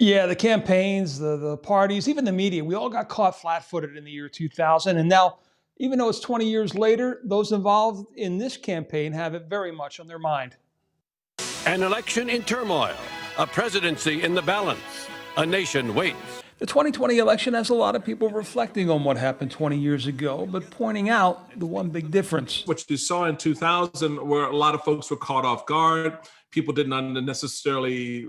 Yeah, the campaigns, the parties, even the media, we all got caught flat-footed in the year 2000. And now, even though it's 20 years later, those involved in this campaign have it very much on their mind. An election in turmoil, a presidency in the balance, a nation waits. The 2020 election has a lot of people reflecting on what happened 20 years ago, but pointing out the one big difference. What you saw in 2000, where a lot of folks were caught off guard, people didn't necessarily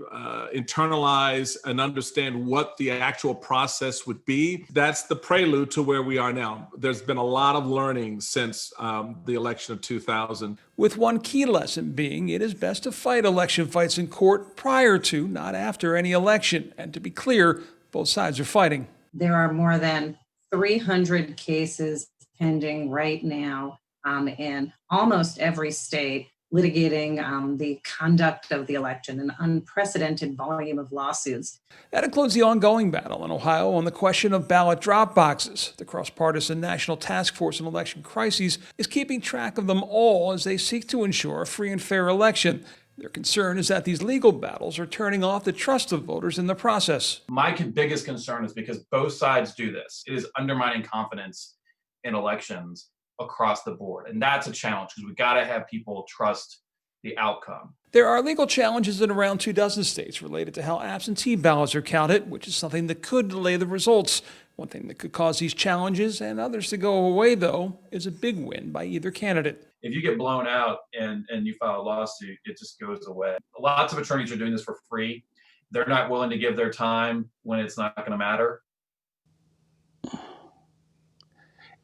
internalize and understand what the actual process would be. That's the prelude to where we are now. There's been a lot of learning since the election of 2000. With one key lesson being it is best to fight election fights in court prior to, not after any election. And to be clear, both sides are fighting. There are more than 300 cases pending right now in almost every state litigating the conduct of the election, an unprecedented volume of lawsuits. That includes the ongoing battle in Ohio on the question of ballot drop boxes. The cross-partisan National Task Force on Election Crises is keeping track of them all as they seek to ensure a free and fair election. Their concern is that these legal battles are turning off the trust of voters in the process. My biggest concern is because both sides do this. It is undermining confidence in elections across the board. And that's a challenge because we've got to have people trust the outcome. There are legal challenges in around 24 states related to how absentee ballots are counted, which is something that could delay the results. One thing that could cause these challenges and others to go away, though, is a big win by either candidate. If you get blown out and you file a lawsuit, it just goes away. Lots of attorneys are doing this for free. They're not willing to give their time when it's not going to matter.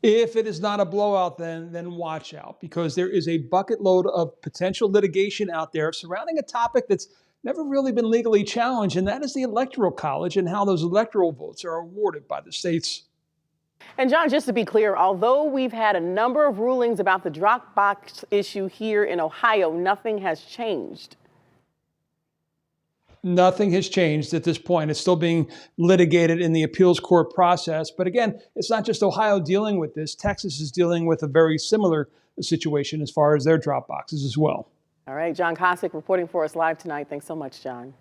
If it is not a blowout, then watch out, because there is a bucket load of potential litigation out there surrounding a topic that's never really been legally challenged, and that is the Electoral College and how those electoral votes are awarded by the states. And John, just to be clear, although we've had a number of rulings about the drop box issue here in Ohio, nothing has changed. Nothing has changed at this point. It's still being litigated in the appeals court process. But again, it's not just Ohio dealing with this. Texas is dealing with a very similar situation as far as their drop boxes as well. All right, John Kosick reporting for us live tonight. Thanks so much, John.